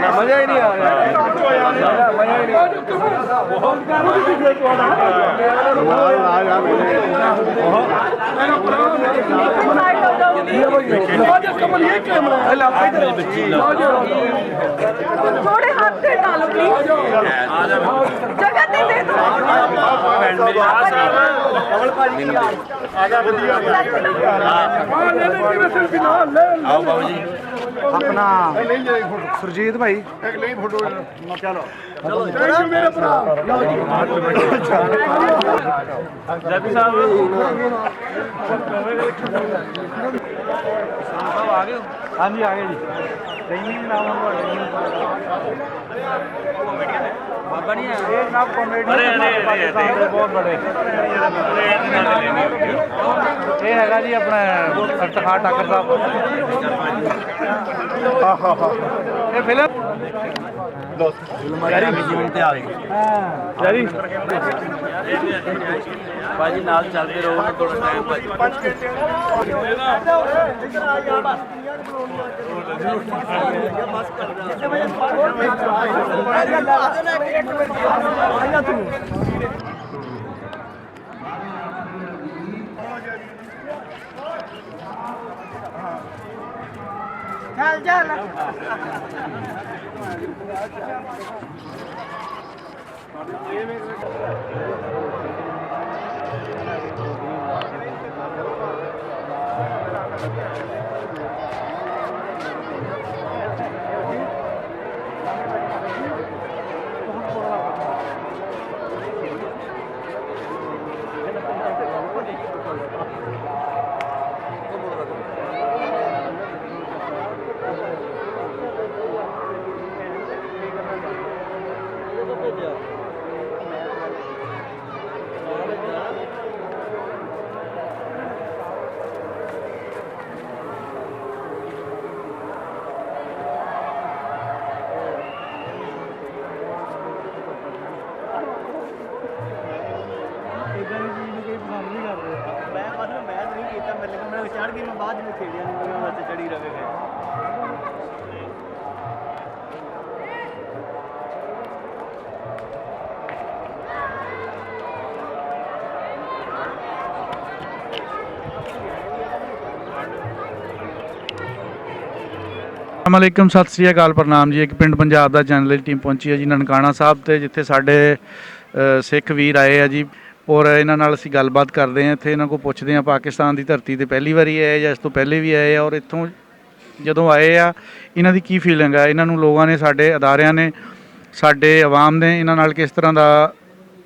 मजा ही नहीं आ रहा, मजा ही नहीं। थोड़े हाथ से डालो प्लीज, जगह दे दे दो। आओ बाबू जी अपना सुरजीत भाई फोटो चलो मेरे भरा आ गए। हाँ जी आ गए जी। बाबा नहीं है बहुत बड़े ये है जी अपना इफ्तिखार ठाकर साहब ये फिल्म ਭਾਜੀ ਨਾਲ ਚੱਲਦੇ ਰਹੋ ਨਾ ਥੋੜਾ ਟਾਈਮ ਭਾਜੀ चल चल ਚੜ ਗਈ ਮੈਂ ਬਾਅਦ ਵਿੱਚ ਖੇਡਿਆ ਨਹੀਂ ਮੈਂ ਉੱਥੇ ਚੜੀ ਰਵੇ ਗਏ अस्सलामुअलैकुम सत श्री अकाल प्रणाम जी। एक पिंड पंजाब दा चैनल दी टीम पहुंची है जी ननकाना साहब ते जिथे साडे सिख वीर आए हैं जी और इन्हां नाल असीं गलबात करते हैं। इत्थे इन्हां को पुछदे हैं पाकिस्तान की धरती ते पहली बारी आए या इस तो पहले भी आए और इत्थों जदों आए आ इन्हां दी की फीलिंग है, इन्हां नूं लोगों ने साडे अदारियां ने साडे अवाम ने इन्हां नाल किस तरह दा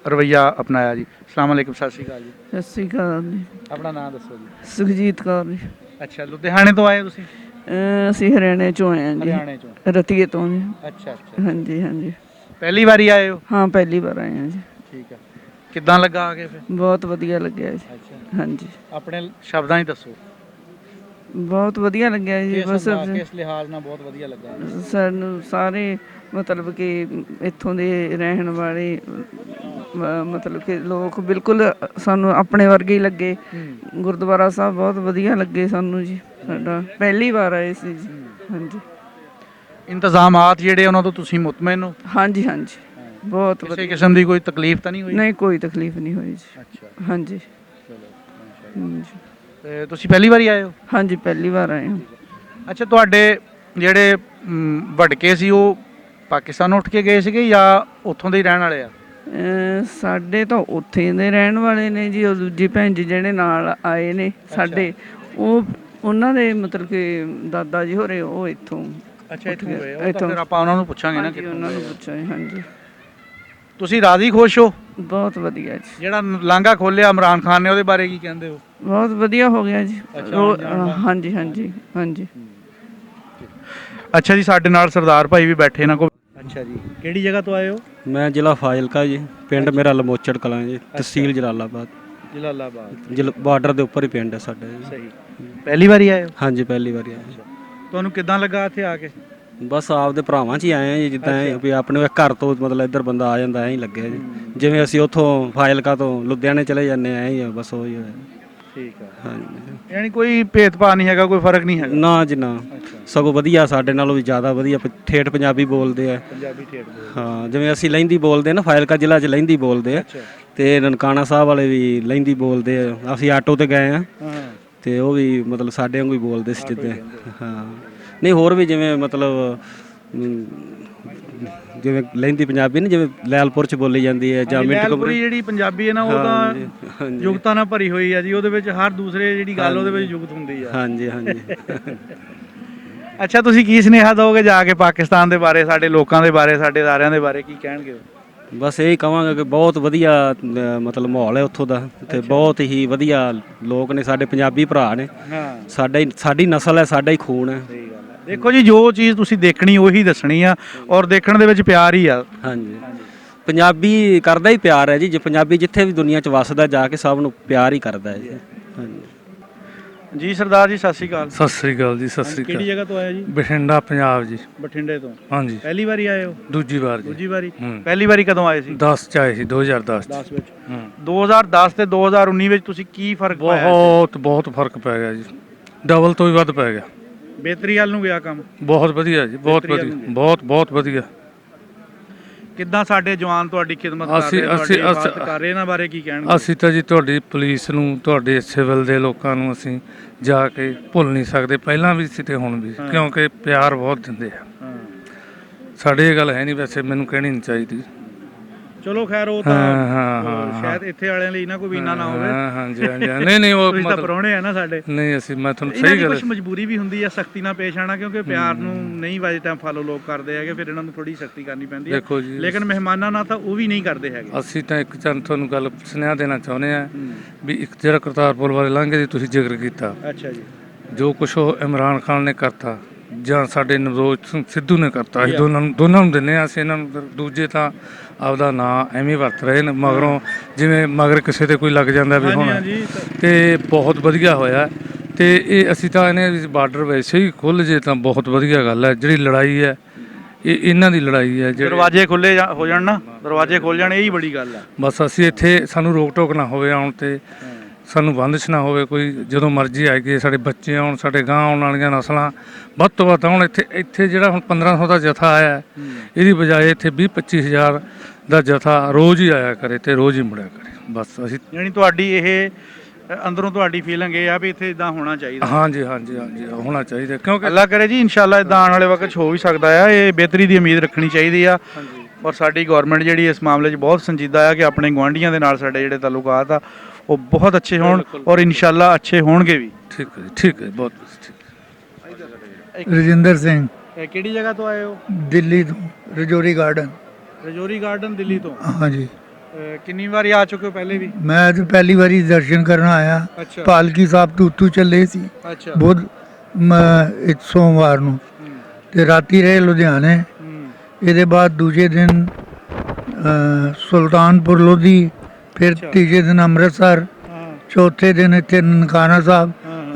रवैया अपनाया जी। अस्सलामुअलैकुम सत श्री अकाल जी। सत श्री अकाल जी। अपना नाम दसो जी। सुखजीत कौर जी। अच्छा लुधियाने तो आए तुसीं? ਅਸੀਂ ਹਰਿਆਣੇ ਚੋਂ ਆਏ ਹਾਂ हरियाणे चो। ਜੀ, ਰਤੀਏ ਤੋਂ ਜੀ। अच्छा अच्छा ਹਾਂਜੀ ਹਾਂਜੀ पहली बारी आए हो? ਹਾਂ ਪਹਿਲੀ ਵਾਰ ਆਏ ਹਾਂ ਜੀ। ठीक है किदां लगा आके फिर? ਬਹੁਤ ਵਧੀਆ ਲੱਗਿਆ ਜੀ। अच्छा ਹਾਂਜੀ अपने शब्दां ही दसो ਬਹੁਤ ਵਧੀਆ ਲੱਗਿਆ ਜੀ। किस ਬਸ अंदाज किस लिहाज नाल बहुत वधिया लगा? ਸਾਨੂੰ ਸਾਰੇ ਮਤਲਬ ਕਿ ਇੱਥੋਂ ਦੇ ਰਹਿਣ ਵਾਲੇ ਮਤਲਬ ਕਿ ਲੋਕ ਬਿਲਕੁਲ ਸਾਨੂੰ ਆਪਣੇ ਵਰਗੇ ਹੀ ਲੱਗੇ। ਗੁਰਦੁਆਰਾ ਸਾਹਿਬ ਬਹੁਤ ਵਧੀਆ ਲੱਗੇ ਸਾਨੂੰ ਜੀ। ਸਾਡਾ ਪਹਿਲੀ ਵਾਰ ਆਏ ਸੀ ਜੀ। ਹਾਂਜੀ ਇੰਤਜ਼ਾਮਾਤ ਜਿਹੜੇ ਉਹਨਾਂ ਤੋਂ ਤੁਸੀਂ ਮੁਤਮਿਨ ਹੋ? ਹਾਂਜੀ ਹਾਂਜੀ ਬਹੁਤ ਕਿਸੇ ਵਧੀਆ। ਕਿਸਮ ਦੀ ਕੋਈ ਤਕਲੀਫ ਤਾਂ ਨਹੀਂ ਹੋਈ? ਨਹੀਂ ਕੋਈ ਤਕਲੀਫ ਨਹੀਂ ਹੋਈ ਜੀ। ਅੱਛਾ ਹਾਂਜੀ ਚਲੋ ਹਾਂਜੀ ਤੇ ਤੁਸੀਂ ਪਹਿਲੀ ਵਾਰੀ ਆਏ ਹੋ? ਹਾਂਜੀ ਪਹਿਲੀ ਵਾਰ ਆਏ ਹਾਂ। ਅੱਛਾ ਤੁਹਾਡੇ ਜਿਹੜੇ ਵਡਕੇ ਸੀ ਉਹ ਪਾਕਿਸਤਾਨ ਉੱਠ ਕੇ ਗਏ ਸੀਗੇ ਜਾਂ ਉੱਥੋਂ ਦੇ ਹੀ ਰਹਿਣ ਵਾਲੇ ਆ? ਸਾਡੇ ਤਾਂ ਉੱਥੇ ਦੇ ਰਹਿਣ ਵਾਲੇ ਨੇ ਜੀ। ਉਹ ਦੂਜੀ ਭੈਣ ਜੀ ਜਿਹੜੇ ਨਾਲ ਆਏ ਨੇ ਸਾਡੇ ਉਹ ਉਹਨਾਂ ਦੇ ਮਤਲਬ ਕਿ ਦਾਦਾ ਜੀ ਹੋਰੇ ਉਹ ਇੱਥੋਂ। ਅੱਛਾ ਇੱਥੋਂ ਗਏ ਉਹ ਤਾਂ ਫਿਰ ਆਪਾਂ ਉਹਨਾਂ ਨੂੰ ਪੁੱਛਾਂਗੇ ਨਾ ਕਿ ਉਹਨਾਂ ਨੂੰ ਪੁੱਛਾਂਗੇ। ਹਾਂਜੀ ਤੁਸੀਂ ਰਾਜ਼ੀ ਖੁਸ਼ ਹੋ? ਬਹੁਤ ਵਧੀਆ ਜੀ। ਜਿਹੜਾ ਲਾਂਘਾ ਖੋਲਿਆ ਇਮਰਾਨ ਖਾਨ ਨੇ ਉਹਦੇ ਬਾਰੇ ਕੀ ਕਹਿੰਦੇ ਹੋ? ਬਹੁਤ ਵਧੀਆ ਹੋ ਗਿਆ ਜੀ। ਹਾਂਜੀ ਹਾਂਜੀ ਹਾਂਜੀ। ਅੱਛਾ ਜੀ ਸਾਡੇ ਨਾਲ ਸਰਦਾਰ ਭਾਈ ਵੀ ਬੈਠੇ ਇਹਨਾਂ ਕੋਲ। ਅੱਛਾ ਜੀ ਕਿਹੜੀ ਜਗ੍ਹਾ ਤੋਂ ਆਏ ਹੋ? ਮੈਂ ਜ਼ਿਲ੍ਹਾ ਫਾਜ਼ਿਲਕਾ ਜੀ, ਪਿੰਡ ਮੇਰਾ ਲਮੋਚੜ ਕਲਾਂ ਜੀ, ਤਹਿਸੀਲ ਜਲਾਲਾਬਾਦ। ਜਲਾਲਾਬਾਦ ਬਾਰਡਰ ਦੇ ਉੱਪਰ ਹੀ ਪਿੰਡ ਹੈ ਸਾਡਾ ਜੀ। ਸਹੀ ਪਹਿਲੀ ਵਾਰੀ ਆਏ ਹੋ? ਹਾਂਜੀ ਪਹਿਲੀ ਵਾਰੀ ਆਏ। ਤੁਹਾਨੂੰ ਕਿੱਦਾਂ ਲੱਗਾ ਇੱਥੇ ਆ ਕੇ? ਬਸ ਆਪਦੇ ਭਰਾਵਾਂ 'ਚ ਹੀ ਆਏ ਆ ਜੀ। ਜਿੱਦਾਂ ਵੀ ਆਪਣੇ ਘਰ ਤੋਂ ਮਤਲਬ ਇੱਧਰ ਬੰਦਾ ਆ ਜਾਂਦਾ ਐਂ ਹੀ ਲੱਗਿਆ ਜੀ। ਜਿਵੇਂ ਅਸੀਂ ਉੱਥੋਂ ਫਾਜ਼ਿਲਕਾ ਤੋਂ ਲੁਧਿਆਣੇ ਚਲੇ ਜਾਂਦੇ ਐਂ ਹੀ ਬਸ ਉਹੀ ਹੋਇਆ। ਠੀਕ ਆ। ਹਾਂਜੀ ਯਾਨੀ ਕੋਈ ਭੇਦਭਾਵ ਨਹੀਂ ਹੈਗਾ, ਕੋਈ ਫਰਕ ਨਹੀਂ ਹੈਗਾ। ਨਾ ਜੀ ਨਾ, ਸਗੋਂ ਵਧੀਆ, ਸਾਡੇ ਨਾਲੋਂ ਵੀ ਜ਼ਿਆਦਾ ਵਧੀਆ ਠੇਠ ਪੰਜਾਬੀ ਬੋਲਦੇ ਆ। ਪੰਜਾਬੀ ਠੇਠ ਬੋਲਦੇ। ਹਾਂ, ਜਿਵੇਂ ਅਸੀਂ ਲਹਿੰਦੀ ਬੋਲਦੇ ਆ ਨਾ, ਫਾਜ਼ਿਲਕਾ ਜ਼ਿਲ੍ਹਾ 'ਚ ਲਹਿੰਦੀ ਬੋਲਦੇ ਆ, ਤੇ ਨਨਕਾਣਾ ਸਾਹਿਬ ਵਾਲੇ ਵੀ ਲਹਿੰਦੀ ਬੋਲਦੇ ਆ। ਅਸੀਂ ਆਟੋ ਤੇ ਗਏ ਆ ਤੇ ਉਹ ਵੀ ਮਤਲਬ ਸਾਡੇ ਵਾਂਗੂ ਹੀ ਬੋਲਦੇ ਸੀ ਜਿੱਦਾਂ। ਹਾਂ, ਨਹੀਂ ਹੋਰ ਵੀ ਜਿਵੇਂ ਮਤਲਬ ਜਿਵੇਂ ਲਹਿੰਦੀ ਪੰਜਾਬੀ ਨਾ, ਜਿਵੇਂ ਲੈਲਪੁਰ 'ਚ ਬੋਲੀ ਜਾਂਦੀ ਹੈ, ਜਾਂ ਮਿੰਟ ਲੈਲਪੁਰੀ ਜਿਹੜੀ ਪੰਜਾਬੀ ਹੈ ਨਾ, ਉਹ ਤਾਂ ਯੁਗਤਾਂ ਨਾਲ ਭਰੀ ਹੋਈ ਹੈ ਜੀ। ਉਹਦੇ ਵਿੱਚ ਹਰ ਦੂਸਰੇ ਜਿਹੜੀ ਗੱਲ ਉਹਦੇ ਵਿੱਚ ਯੁਗਤ ਹੁੰਦੀ ਆ। ਹਾਂਜੀ ਹਾਂਜੀ। ਅੱਛਾ, ਤੁਸੀਂ ਕੀ ਸੁਨੇਹਾ ਦਿਓਗੇ ਜਾ ਕੇ ਪਾਕਿਸਤਾਨ ਦੇ ਬਾਰੇ, ਸਾਡੇ ਲੋਕਾਂ ਦੇ ਬਾਰੇ, ਸਾਡੇ ਅਦਾਰਿਆਂ ਦੇ ਬਾਰੇ ਕੀ ਕਹਿਣਗੇ? ਬਸ ਇਹੀ ਕਹਾਂਗਾ ਕਿ ਬਹੁਤ ਵਧੀਆ ਮਤਲਬ ਮਾਹੌਲ ਹੈ ਉੱਥੋਂ ਦਾ, ਤੇ ਬਹੁਤ ਹੀ ਵਧੀਆ ਲੋਕ ਨੇ, ਸਾਡੇ ਪੰਜਾਬੀ ਭਰਾ ਨੇ। ਸਾਡੀ ਨਸਲ ਹੈ, ਸਾਡਾ ਹੀ ਖੂਨ ਹੈ। ਦੇਖੋ ਜੀ, ਜੋ ਚੀਜ਼ ਤੁਸੀਂ ਦੇਖਣੀ ਉਹੀ ਦੱਸਣੀ ਆ, ਔਰ ਦੇਖਣ ਦੇ ਵਿੱਚ ਪਿਆਰ ਹੀ ਆ। ਹਾਂਜੀ, ਪੰਜਾਬੀ ਕਰਦਾ ਹੀ ਪਿਆਰ ਹੈ ਜੀ। ਜੇ ਪੰਜਾਬੀ ਜਿੱਥੇ ਵੀ ਦੁਨੀਆ 'ਚ ਵੱਸਦਾ, ਜਾ ਕੇ ਸਭ ਨੂੰ ਪਿਆਰ ਹੀ ਕਰਦਾ ਹੈ ਜੀ। ਹਾਂਜੀ ਜੀ ਸਰਦਾਰ ਜੀ, ਸਤਿ ਸ਼੍ਰੀ ਅਕਾਲ। ਸਤਿ ਸ੍ਰੀ ਅਕਾਲ ਜੀ। ਸਤਿ ਸ੍ਰੀ ਕਿਹੜੀ ਅਕਾਲ। ਜਗ੍ਹਾ ਤੋਂ ਆਏ ਜੀ? ਬਠਿੰਡਾ, ਪੰਜਾਬ ਜੀ। ਬਠਿੰਡੇ ਤੋਂ। ਹਾਂਜੀ। ਪਹਿਲੀ ਵਾਰੀ ਆਏ ਹੋ? ਦੂਜੀ ਵਾਰ ਜੀ। ਦੂਜੀ ਵਾਰੀ। ਪਹਿਲੀ ਵਾਰੀ ਕਦੋਂ ਆਏ ਸੀ? 10 ਚ ਆਏ ਸੀ, 2010 10 ਵਿੱਚ। 2010 ਤੇ 2019 ਵਿੱਚ ਤੁਸੀਂ ਕੀ ਫਰਕ ਪਾਇਆ? ਬਹੁਤ ਫਰਕ ਪੈ ਗਿਆ ਜੀ, ਡਬਲ ਤੋਂ ਵੀ ਵੱਧ ਪੈ ਗਿਆ। ਬਿਹਤਰੀ ਵੱਲ ਨੂੰ ਗਿਆ ਕੰਮ? ਬਹੁਤ ਵਧੀਆ ਜੀ, ਬਹੁਤ ਵਧੀਆ, ਬਹੁਤ ਵਧੀਆ। ਕਿੱਦਾਂ ਸਾਡੇ ਜਵਾਨ ਤੁਹਾਡੀ ਖਿਦਮਤ ਕਰ ਰਹੇ, ਤੁਹਾਡੀ ਇਬਾਦਤ ਕਰ ਰਹੇ, ਇਹਨਾਂ ਬਾਰੇ ਕੀ ਕਹਿਣਗੇ? ਅਸੀਂ ਤਾਂ ਜੀ ਤੁਹਾਡੀ ਪੁਲਿਸ ਨੂੰ, ਤੁਹਾਡੇ ਸਿਵਲ ਦੇ ਲੋਕਾਂ ਨੂੰ ਅਸੀਂ ਜਾ ਕੇ ਭੁੱਲ ਨਹੀਂ ਸਕਦੇ, ਪਹਿਲਾਂ ਵੀ ਸੀ ਤੇ ਹੁਣ ਵੀ, ਕਿਉਂਕਿ ਪਿਆਰ ਬਹੁਤ ਦਿੰਦੇ ਆ। ਸਾਡੇ ਇਹ ਗੱਲ ਹੈ ਨਹੀਂ, ਵੈਸੇ ਮੈਨੂੰ ਕਹਿਣੀ ਨਹੀਂ ਚਾਹੀਦੀ। ਚਲੋ ਖੈਰ, ਉਹ ਤਾਂ ਸ਼ਾਇਦ ਇੱਥੇ ਵਾਲਿਆਂ ਲਈ ਨਾ ਕੋਈ ਵੀਨਾ ਨਾ ਹੋਵੇ। ਹਾਂਜੀ ਹਾਂਜੀ। ਨਹੀਂ ਉਹ ਤੁਸੀਂ ਤਾਂ ਪਰੋਣੇ ਆ ਨਾ ਸਾਡੇ। ਨਹੀਂ, ਅਸੀਂ ਮੈਂ ਤੁਹਾਨੂੰ ਸਹੀ ਗੱਲ, ਕੁਝ ਮਜਬੂਰੀ ਵੀ ਹੁੰਦੀ ਹੈ ਸਖਤੀ ਨਾਲ ਪੇਸ਼ ਆਣਾ, ਕਿਉਂਕਿ ਪਿਆਰ ਨੂੰ ਨਹੀਂ ਵਜੇ ਟਾਈਮ ਫਾਲੋ ਲੋਕ ਕਰਦੇ ਹੈਗੇ, ਫਿਰ ਇਹਨਾਂ ਨੂੰ ਥੋੜੀ ਸਖਤੀ ਕਰਨੀ ਪੈਂਦੀ ਹੈ। ਦੇਖੋ ਜੀ, ਲੇਕਿਨ ਮਹਿਮਾਨਾਂ ਨਾਲ ਤਾਂ ਉਹ ਵੀ ਨਹੀਂ ਕਰਦੇ ਹੈਗੇ। ਅਸੀਂ ਤਾਂ ਇੱਕ ਤੁਹਾਨੂੰ ਗੱਲ ਸੁਨੇਹਾ ਦੇਣਾ ਚਾਹੁੰਦੇ ਆ ਵੀ ਇੱਕ ਜਿਹੜਾ ਕਰਤਾਰਪੁਰ ਵਾਲੇ ਲਾਂਘੇ ਦੀ ਤੁਸੀਂ ਜ਼ਿਕਰ ਕੀਤਾ। ਅੱਛਾ ਜੀ। ਜੋ ਕੁਛ ਉਹ ਇਮਰਾਨ ਖਾਨ ਨੇ ਕਰਤਾ ਜਾਂ ਸਾਡੇ ਨਵਜੋਤ ਸਿੰਘ ਸਿੱਧੂ ਨੇ ਕਰਤਾ, ਅਸੀਂ ਦੋਨਾਂ ਨੂੰ ਦਿੰਦੇ ਹਾਂ। ਅਸੀਂ ਇਹਨਾਂ ਨੂੰ ਦੂਜੇ ਤਾਂ ਆਪਦਾ ਨਾਂ ਐਵੇਂ ਵਰਤ ਰਹੇ ਨੇ, ਮਗਰੋਂ ਜਿਵੇਂ ਮਗਰ ਕਿਸੇ ਤੇ ਕੋਈ ਲੱਗ ਜਾਂਦਾ ਵੀ ਹੁਣ, ਤੇ ਬਹੁਤ ਵਧੀਆ ਹੋਇਆ। ਤੇ ਇਹ ਅਸੀਂ ਤਾਂ ਇਹਨੇ ਬਾਰਡਰ ਵੈਸੇ ਹੀ ਖੁੱਲ੍ਹ ਜੇ ਤਾਂ ਬਹੁਤ ਵਧੀਆ ਗੱਲ ਹੈ। ਜਿਹੜੀ ਲੜਾਈ ਹੈ ਇਹ ਇਹਨਾਂ ਦੀ ਲੜਾਈ ਹੈ। ਦਰਵਾਜ਼ੇ ਖੁੱਲੇ ਹੋ ਜਾਣ ਨਾ, ਦਰਵਾਜ਼ੇ ਖੁੱਲ ਜਾਣ, ਇਹੀ ਬੜੀ ਗੱਲ ਹੈ। ਬਸ ਅਸੀਂ ਇੱਥੇ ਸਾਨੂੰ ਰੋਕ ਟੋਕ ਨਾ ਹੋਵੇ ਆਉਣ ਤੇ, ਸਾਨੂੰ ਬੰਦਸ਼ ਨਾ ਹੋਵੇ ਕੋਈ, ਜਦੋਂ ਮਰਜ਼ੀ ਆਈਏ, ਸਾਡੇ ਬੱਚੇ ਆਉਣ, ਸਾਡੇ ਗਾਂ ਆਉਣ ਵਾਲੀਆਂ ਨਸਲਾਂ ਵੱਧ ਤੋਂ ਵੱਧ ਆਉਣ। ਇੱਥੇ ਜਿਹੜਾ ਹੁਣ 1500 ਦਾ ਜਥਾ ਆਇਆ, ਇਹਦੀ ਬਜਾਏ ਇੱਥੇ 20-25 ਹਜ਼ਾਰ ਦਾ ਜਥਾ ਰੋਜ਼ ਹੀ ਆਇਆ ਕਰੇ ਤੇ ਰੋਜ਼ ਹੀ ਮੁੜਿਆ ਕਰੇ। ਬਸ ਅਸੀਂ ਯਾਨੀ ਤੁਹਾਡੀ ਇਹ ਅੰਦਰੋਂ ਤੁਹਾਡੀ ਫੀਲਿੰਗ ਇਹ ਆ ਵੀ ਇੱਥੇ ਇਦਾਂ ਹੋਣਾ ਚਾਹੀਦਾ। ਹਾਂਜੀ ਹਾਂਜੀ ਹਾਂਜੀ, ਹੋਣਾ ਚਾਹੀਦਾ, ਕਿਉਂਕਿ ਅੱਲਾ ਕਰੇ ਜੀ ਇਨਸ਼ਾਅੱਲਾ ਇਦਾਂ ਆਉਣ ਵਾਲੇ ਵਕਤ 'ਚ ਹੋ ਵੀ ਸਕਦਾ ਆ। ਇਹ ਬਿਹਤਰੀ ਦੀ ਉਮੀਦ ਰੱਖਣੀ ਚਾਹੀਦੀ ਆ। ਔਰ ਸਾਡੀ ਗਵਰਨਮੈਂਟ ਜਿਹੜੀ ਇਸ ਮਾਮਲੇ 'ਚ ਬਹੁਤ ਸੰਜੀਦਾ ਆ ਕਿ ਆਪਣੇ ਗੁਆਂਢੀਆਂ ਦੇ ਨਾਲ ਸਾਡੇ ਜਿਹੜੇ ਤਾਲੁਕਾਤ ਆ ਉਹ ਬਹੁਤ ਅੱਛੇ ਹੋਣ, ਔਰ ਇਨਸ਼ਾਅੱਲਾ ਅੱਛੇ ਹੋਣਗੇ ਵੀ। ਠੀਕ ਹੈ ਜੀ, ਠੀਕ ਹੈ, ਬਹੁਤ ਠੀਕ। ਰਜਿੰਦਰ ਸਿੰਘ। ਕਿਹੜੀ ਜਗ੍ਹਾ ਤੋਂ ਆਏ ਹੋ? ਦਿੱਲੀ ਤੋਂ, ਰਜੌਰੀ ਗਾਰਡਨ। ਰਜੌਰੀ ਗਾਰਡਨ, ਦਿੱਲੀ ਤੋਂ। ਹਾਂਜੀ। ਕਿੰਨੀ ਵਾਰੀ ਆ ਚੁੱਕੇ ਹੋ ਪਹਿਲੇ ਵੀ? ਮੈਂ ਤਾਂ ਪਹਿਲੀ ਵਾਰੀ ਦਰਸ਼ਨ ਕਰਨ ਆਇਆ। ਅੱਛਾ। ਪਾਲਕੀ ਸਾਹਿਬ ਤੋਂ ਉੱਤੋਂ ਚੱਲੇ ਸੀ ਅੱਛਾ। ਬੁੱਧ ਸੋਮਵਾਰ ਨੂੰ, ਤੇ ਰਾਤੀ ਰਹੇ ਲੁਧਿਆਣੇ। ਇਹਦੇ ਬਾਅਦ ਦੂਜੇ ਦਿਨ ਸੁਲਤਾਨਪੁਰ ਲੋਧੀ, ਫਿਰ ਤੀਜੇ ਦਿਨ ਅੰਮ੍ਰਿਤਸਰ, ਚੌਥੇ ਦਿਨ ਇੱਥੇ ਨਨਕਾਣਾ ਸਾਹਿਬ,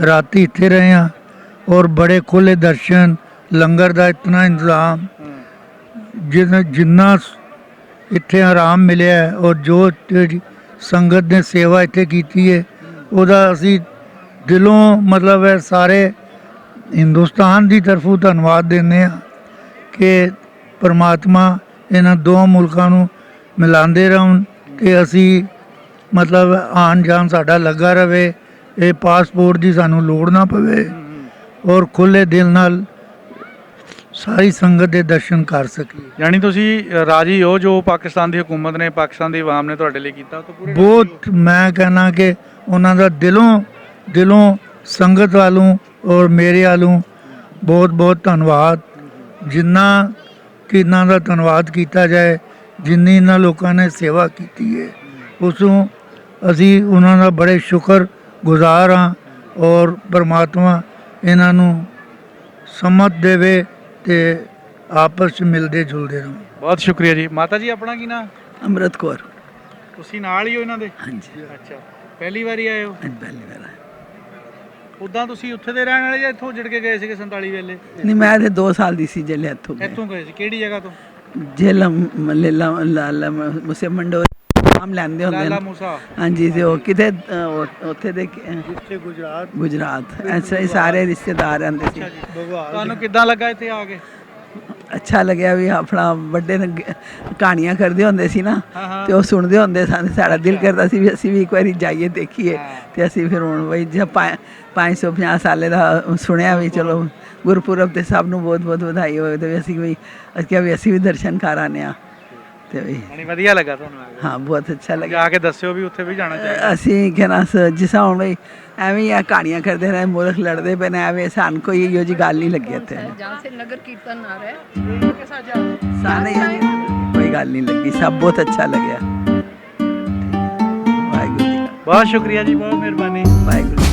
ਰਾਤੀ ਇੱਥੇ ਰਹੇ ਹਾਂ। ਔਰ ਬੜੇ ਖੁੱਲੇ ਦਰਸ਼ਨ, ਲੰਗਰ ਦਾ ਇਤਨਾ ਇੰਤਜ਼ਾਮ, ਜਿੰਨਾ ਇੱਥੇ ਆਰਾਮ ਮਿਲਿਆ, ਔਰ ਜੋ ਸੰਗਤ ਨੇ ਸੇਵਾ ਇੱਥੇ ਕੀਤੀ ਹੈ ਉਹਦਾ ਅਸੀਂ ਦਿਲੋਂ ਮਤਲਬ ਹੈ ਸਾਰੇ ਹਿੰਦੁਸਤਾਨ ਦੀ ਤਰਫੋਂ ਧੰਨਵਾਦ ਦਿੰਦੇ ਹਾਂ ਕਿ ਪਰਮਾਤਮਾ ਇਹਨਾਂ ਦੋ ਮੁਲਕਾਂ ਨੂੰ ਮਿਲਾਉਂਦੇ ਰਹਿਣ, ਕਿ ਅਸੀਂ ਮਤਲਬ ਆਉਣ ਜਾਣ ਸਾਡਾ ਲੱਗਾ ਰਵੇ, ਇਹ ਪਾਸਪੋਰਟ ਦੀ ਸਾਨੂੰ ਲੋੜ ਨਾ ਪਵੇ, ਔਰ ਖੁੱਲੇ ਦਿਲ ਨਾਲ ਸਾਰੀ ਸੰਗਤ ਦੇ ਦਰਸ਼ਨ ਕਰ ਸਕੀਏ। ਯਾਨੀ ਤੁਸੀਂ ਰਾਜੀ ਹੋ ਜੋ ਪਾਕਿਸਤਾਨ ਦੀ ਹਕੂਮਤ ਨੇ, ਪਾਕਿਸਤਾਨ ਦੀ ਆਵਾਮ ਨੇ ਤੁਹਾਡੇ ਲਈ ਕੀਤਾ? ਬਹੁਤ, ਮੈਂ ਕਹਿਣਾ ਕਿ ਉਹਨਾਂ ਦਾ ਦਿਲੋਂ ਸੰਗਤ ਵਾਲੋਂ ਔਰ ਮੇਰੇ ਵਾਲੋਂ ਬਹੁਤ ਬਹੁਤ ਧੰਨਵਾਦ। ਜਿੰਨਾ ਕਿ ਇਹਨਾਂ ਦਾ ਧੰਨਵਾਦ ਕੀਤਾ ਜਾਏ, ਜਿੰਨੀ ਇਹਨਾਂ ਲੋਕਾਂ ਨੇ ਸੇਵਾ ਕੀਤੀ ਹੈ, ਉਸ ਨੂੰ ਅਸੀਂ ਉਹਨਾਂ ਦਾ ਬੜੇ ਸ਼ੁਕਰ ਗੁਜ਼ਾਰ ਹਾਂ। ਔਰ ਪਰਮਾਤਮਾ ਇਹਨਾਂ ਨੂੰ ਸਮਝ ਦੇਵੇ ਤੇ ਆਪਸ 'ਚ ਮਿਲਦੇ ਜੁਲਦੇ ਰਹੋ। ਬਹੁਤ ਸ਼ੁਕਰੀਆ ਜੀ। ਮਾਤਾ ਜੀ, ਆਪਣਾ ਕੀ ਨਾਮ? ਅੰਮ੍ਰਿਤ ਕੌਰ। ਤੁਸੀਂ ਨਾਲ ਹੀ ਹੋ ਇਹਨਾਂ ਦੇ? ਹਾਂਜੀ। ਅੱਛਾ, ਪਹਿਲੀ ਵਾਰੀ ਆਏ ਹੋ? ਪਹਿਲੀ ਵਾਰ। ਉਦਾਂ ਤੁਸੀਂ ਉੱਥੇ ਦੇ ਰਹਿਣ ਵਾਲੇ ਜਾਂ ਇੱਥੋਂ ਜੁੜ ਕੇ ਗਏ ਸੀਗੇ 47 ਵੇਲੇ? ਨਹੀਂ, ਮੈਂ ਤੇ 2 ਸਾਲ ਦੀ ਸੀ ਜਲੇ ਇੱਥੋਂ ਇੱਥੋਂ ਗਏ ਸੀ। ਕਿਹੜੀ ਜਗ੍ਹਾ ਤੋਂ? ਜੇਲਮ ਲੱਲਾ ਮੁਸੇ ਮੰਡੋਰੀ। ਨਾਮ ਲੈਂਦੇ ਹੁੰਦੇ ਲਾਲਾ ਨੇ ਮੂਸਾ ਹਾਂਜੀ ਤੇ ਉਹ ਕਿਤੇ ਉੱਥੇ ਦੇ ਜਿੱਥੇ ਗੁਜਰਾਤ ਗੁਜਰਾਤ ਐਸੇ ਹੀ ਸਾਰੇ ਰਿਸ਼ਤੇਦਾਰ ਰਹਿੰਦੇ ਸੀ ਤੁਹਾਨੂੰ ਕਿੱਦਾਂ ਲੱਗਾ ਇੱਥੇ ਆ ਕੇ ਅੱਛਾ ਲੱਗਿਆ ਵੀ ਆਪਣਾ ਵੱਡੇ ਨੇ ਕਹਾਣੀਆਂ ਕਰਦੇ ਹੁੰਦੇ ਸੀ ਨਾ ਤੇ ਉਹ ਸੁਣਦੇ ਹੁੰਦੇ ਸਨ ਸਾਡਾ ਦਿਲ ਕਰਦਾ ਸੀ ਵੀ ਅਸੀਂ ਵੀ ਇੱਕ ਵਾਰੀ ਜਾਈਏ ਦੇਖੀਏ ਤੇ ਅਸੀਂ ਫਿਰ ਹੁਣ ਬਈ ਜੇ 550 ਸਾਲੇ ਦਾ ਸੁਣਿਆ ਵੀ ਚਲੋ ਗੁਰਪੁਰਬ ਤੇ ਸਭ ਨੂੰ ਬਹੁਤ ਬਹੁਤ ਵਧਾਈ ਹੋਵੇ ਤੇ ਅਸੀਂ ਵੀ ਅਸੀਂ ਵੀ ਦਰਸ਼ਨ ਕਰ ਆਨੇ ਆ ਤੇ ਵੀ ਯਾਨੀ ਵਧੀਆ ਲੱਗਾ ਤੁਹਾਨੂੰ ਆ ਕੇ ਹਾਂ ਬਹੁਤ ਅੱਛਾ ਲੱਗਿਆ ਜਾ ਕੇ ਦੱਸਿਓ ਵੀ ਉੱਥੇ ਵੀ ਜਾਣਾ ਚਾਹੀਦਾ ਅਸੀਂ ਕਹਿਣਾ ਜਿਸ ਤਰ੍ਹਾਂ ਹੁਣ ਬਈ ਐਵੇਂ ਹੀ ਆ ਕਹਾਣੀਆਂ ਕਰਦੇ ਰਹੇ ਮੁਲਕ ਲੜਦੇ ਪਏ ਨੇ ਐਵੇਂ ਸਾਨੂੰ ਕੋਈ ਇਹੋ ਜਿਹੀ ਗੱਲ ਨਹੀਂ ਲੱਗੀ ਇੱਥੇ जहाँ से नगर कीर्तन आ रहा है ਸਾਰੇ ਕੋਈ ਗੱਲ ਨਹੀਂ ਲੱਗੀ ਸਭ ਬਹੁਤ ਅੱਛਾ ਲੱਗਿਆ ਵਾਹਿਗੁਰੂ ਜੀ ਬਹੁਤ ਸ਼ੁਕਰੀਆ ਜੀ ਬਹੁਤ ਮਿਹਰਬਾਨੀ ਵਾਹਿਗੁਰੂ